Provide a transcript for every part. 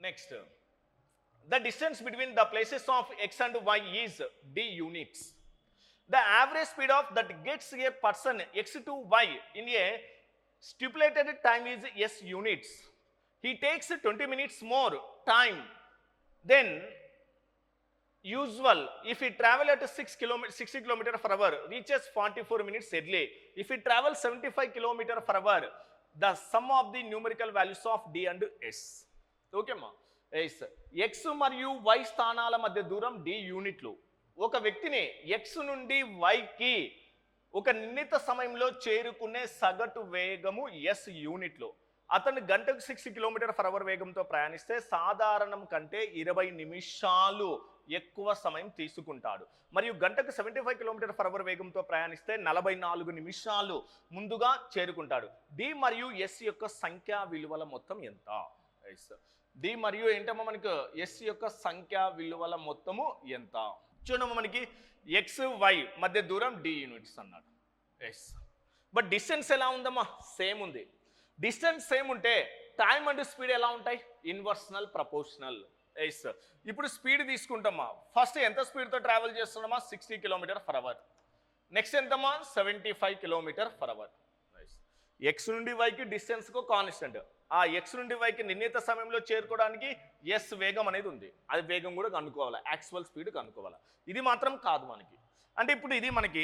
Next the distance between the places of x and y is d units. The average speed of that gets a person x to y in a stipulated time is s units. He takes 20 minutes more time than usual if he travel at 60 km per hour, reaches 44 minutes early. If he travels 75 km per hour, the sum of the numerical values of d and s. Okay ma? X మరియు why స్థానాల మధ్య దూరం D యూనిట్లు. ఒక వ్యక్తిని X నుండి వైకి ఒక నిర్ణీత సమయంలో చేరుకునే సగటు వేగము ఎస్ యూనిట్లు. అతను గంటకు 60 km/h వేగంతో ప్రయాణిస్తే సాధారణం కంటే 20 నిమిషాలు ఎక్కువ సమయం తీసుకుంటాడు. మరియు గంటకు 75 km/h వేగంతో ప్రయాణిస్తే 44 నిమిషాలు ముందుగా చేరుకుంటాడు. డి మరియు ఎస్ యొక్క సంఖ్యా విలువల మొత్తం ఎంత? డి మరియు ఏంటమ్మా మనకు ఎస్ యొక్క సంఖ్యా విలువల మొత్తము ఎంత? చూడమ్మా మనకి ఎక్స్ వై మధ్య దూరం డి యూనిట్స్ అన్నాడు. ఎస్ బట్ డిస్టెన్స్ ఎలా ఉందమ్మా? సేమ్ ఉంది. డిస్టెన్స్ సేమ్ ఉంటే టైం అండ్ స్పీడ్ ఎలా ఉంటాయి? ఇన్వర్షనల్ ప్రపోర్షనల్. ఎస్ ఇప్పుడు స్పీడ్ తీసుకుంటామా. ఫస్ట్ ఎంత స్పీడ్తో ట్రావెల్ చేస్తున్నామా? 60 km/h. నెక్స్ట్ ఎంతమ్మా? 75 km/h. ఎక్స్ నుండి వైకి డిస్టెన్స్కు కాన్స్టెంట్. ఆ ఎక్స్ నుండి వైకి నిర్ణీత సమయంలో చేరుకోవడానికి ఎస్ వేగం అనేది ఉంది. అది వేగం కూడా కనుక్కోవాలి, యాక్చువల్ స్పీడ్ కనుక్కోవాలి. ఇది మాత్రం కాదు మనకి. అంటే ఇప్పుడు ఇది మనకి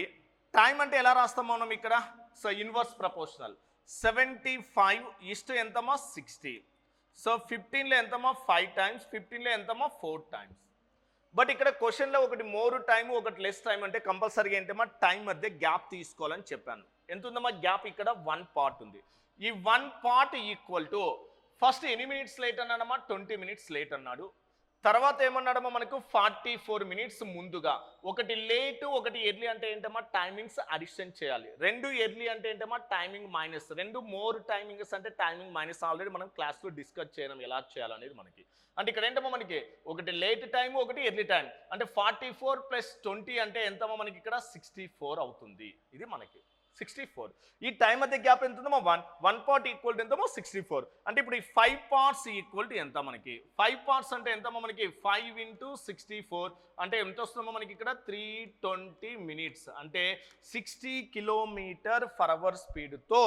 టైం అంటే ఎలా రాస్తాం మనం ఇక్కడ? So inverse proportional. 75 ఎంతమా? 60. సో 15లో ఎంతమా? 5 times. 15లో ఎంతమా? 4 times. బట్ ఇక్కడ క్వశ్చన్లో ఒకటి మోర్ టైం, ఒకటి లెస్ టైం అంటే కంపల్సరీగా ఏంటమ్మా టైం మధ్య గ్యాప్ తీసుకోవాలని చెప్పాను. ఎంత ఉందమ్మా గ్యాప్? ఇక్కడ 1 part ఉంది. ఈ 1 part ఈక్వల్ టు ఫస్ట్ ఎన్ని మినిట్స్ లేట్ అన్నాడమ్మా? 20 minutes లేట్ అన్నాడు. తర్వాత ఏమన్నాడమ్మా మనకు? 44 minutes ముందుగా. ఒకటి లేటు ఒకటి ఎర్లీ అంటే ఏంటమ్మా? టైమింగ్స్ అడిషన్ చేయాలి. 2 ఎర్లీ అంటే ఏంటమ్మా? Timing minus. 2 మోర్ టైమింగ్స్ అంటే టైమింగ్ మైనస్. ఆల్రెడీ మనం క్లాస్లో డిస్కస్ చేయడం ఎలా చేయాలనేది మనకి. అంటే ఇక్కడ ఏంటమ్మా మనకి ఒకటి లేట్ టైం ఒకటి ఎర్లీ టైం. అంటే 44 + 20 అంటే ఎంతమ్మా మనకి ఇక్కడ? 64 అవుతుంది. ఇది మనకి 64. ఈ టైం మధ్య గ్యాప్ ఎంత ఉందమ్మా? 1 part ఈక్వల్ టు ఎంతమో? 64. అంటే ఇప్పుడు ఈ 5 parts ఈక్వల్ టు ఎంత మనకి? 5 parts అంటే ఎంతమ్మా మనకి? 5 × 64 అంటే ఎంత వస్తుందమ్మా మనకి ఇక్కడ? 320 minutes. అంటే 60 km/h స్పీడ్తో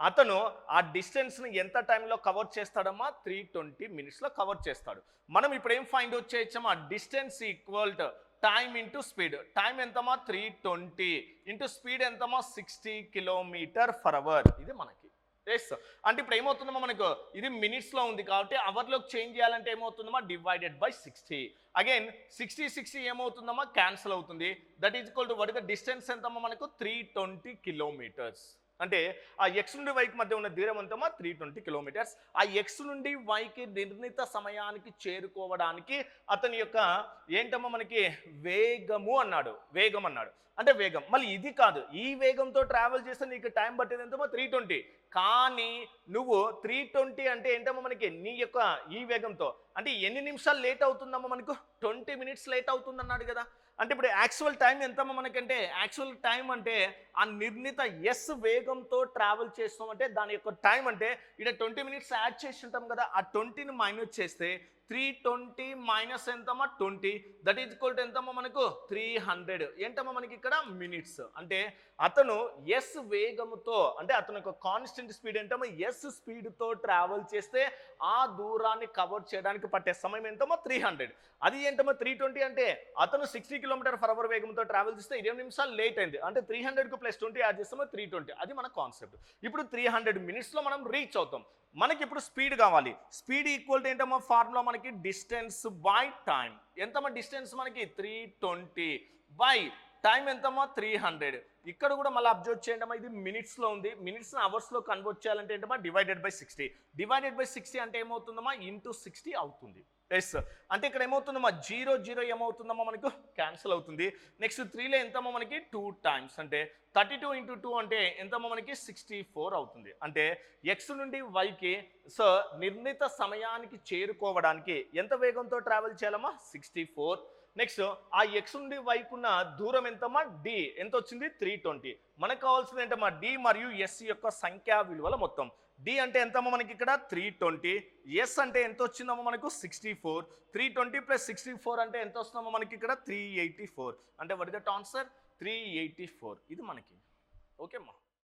అతను ఆ డిస్టెన్స్ని ఎంత టైంలో కవర్ చేస్తాడమ్మా? 320 minutesలో కవర్ చేస్తాడు. మనం ఇప్పుడు ఏం ఫైండ్ అవుట్ చేయొచ్చమ్మా? Distance equal to time into speed. Time ఎంతమా? 320 ఇంటూ స్పీడ్ ఎంతమా? 60 km/h. ఇది మనకి ఎస్. అంటే ఇప్పుడు ఏమవుతుందమ్మా మనకు? ఇది మినిట్స్లో ఉంది కాబట్టి అవర్లోకి చేంజ్ చేయాలంటే ఏమవుతుందమ్మా? Divided by 60. అగైన్ 60 ఏమవుతుందమ్మా? క్యాన్సిల్ అవుతుంది. That is equal to what is the distance ఎంతమ్మా మనకు? 320 km. అంటే ఆ ఎక్స్ నుండి వైకి మధ్య ఉన్న దూరం ఎంతమా? 320 km. ఆ ఎక్స్ నుండి వైకి నిర్ణీత సమయానికి చేరుకోవడానికి అతని యొక్క ఏంటమ్మా మనకి? వేగము అన్నాడు. వేగం అన్నాడు అంటే వేగం. మళ్ళీ ఇది కాదు, ఈ వేగంతో ట్రావెల్ చేస్తే నీకు టైం పట్టేది ఎంతమో? 320. కానీ నువ్వు 320 అంటే ఏంటమ్మా మనకి? నీ యొక్క ఈ వేగంతో అంటే ఎన్ని నిమిషాలు లేట్ అవుతుందమ్మా మనకు? 20 minutes లేట్ అవుతుంది అన్నాడు కదా. అంటే ఇప్పుడు యాక్చువల్ టైం ఎంతమ్మా మనకంటే? యాక్చువల్ టైం అంటే ఆ నిర్ణీత ఎస్ వేగంతో ట్రావెల్ చేస్తామంటే దాని యొక్క టైం అంటే ఇక్కడ 20 minutes యాడ్ చేసి ఉంటాం కదా. ఆ 20ని మైనస్ చేస్తే 320 మైనస్ ఎంతమ్మా? 20. దట్ ఈజ్ ఈక్వల్ టు ఎంతమ్మా మనకు? 300. ఏంటమ్మా మనకి ఇక్కడ? మినిట్స్. అంటే అతను ఎస్ వేగముతో అంటే అతను యొక్క కాన్స్టెంట్ స్పీడ్ ఏంటమ్మా? ఎస్ స్పీడ్తో ట్రావెల్ చేస్తే ఆ దూరాన్ని కవర్ చేయడానికి పట్టే సమయం ఎంతమ్మా? 300. అది ఏంటమ్మా 320 అంటే అతను 60 km/h వేగంతో ట్రావెల్ చేస్తే 20 నిమిషాలు లేట్ అయింది. అంటే 300కు +20 యాడ్ చేస్తామో 320. అది మన కాన్సెప్ట్. ఇప్పుడు 300 minutesలో మనం రీచ్ అవుతాం. మనకి ఇప్పుడు స్పీడ్ కావాలి. స్పీడ్ ఈక్వల్ టు ఏంటమ్మా? ఫార్ములా మనకి డిస్టెన్స్ బై టైం. ఎంతమ్మా డిస్టెన్స్ మనకి? 320 బై టైం ఎంతమ్మా? 300. ఇక్కడ కూడా మళ్ళీ అబ్జర్వ్ చేయండి అమ్మా, ఇది మినిట్స్లో ఉంది. మినిట్స్ని అవర్స్లో కన్వర్ట్ చేయాలంటే ఏంటమ్మా? Divided by 60. డివైడెడ్ బై 60 అంటే ఏమవుతుందమ్మా? ఇంటూ 60 అవుతుంది. ఎస్ అంటే ఇక్కడ ఏమవుతుందమ్మా? 0 ఏమవుతుందమ్మా మనకు? క్యాన్సిల్ అవుతుంది. నెక్స్ట్ 3లో ఎంతమ్మా మనకి? 2 times అంటే 32 × 2 అంటే ఎంతమ్మా మనకి? 64 అవుతుంది. అంటే ఎక్స్ నుండి వైకి సో నిర్ణీత సమయానికి చేరుకోవడానికి ఎంత వేగంతో ట్రావెల్ చేయాలమ్మా? 64. నెక్స్ట్ ఆ ఎక్స్ నుండి వైకున్న దూరం ఎంతమ్మా డి ఎంత వచ్చింది 320. మనకు కావాల్సింది ఏంటమ్మా డి మరియు ఎస్ యొక్క సంఖ్యా విలువల మొత్తం. డి అంటే ఎంతమ్మా మనకి ఇక్కడ 320, ఎస్ అంటే ఎంత వచ్చిందమ్మా మనకు 64, 320 + 64 అంటే ఎంత వస్తుందమ్మా మనకి ఇక్కడ 384. అంటే వాట్ ఇస్ దట్ ఆన్సర్ 384. ఇది మనకి ఓకే అమ్మా.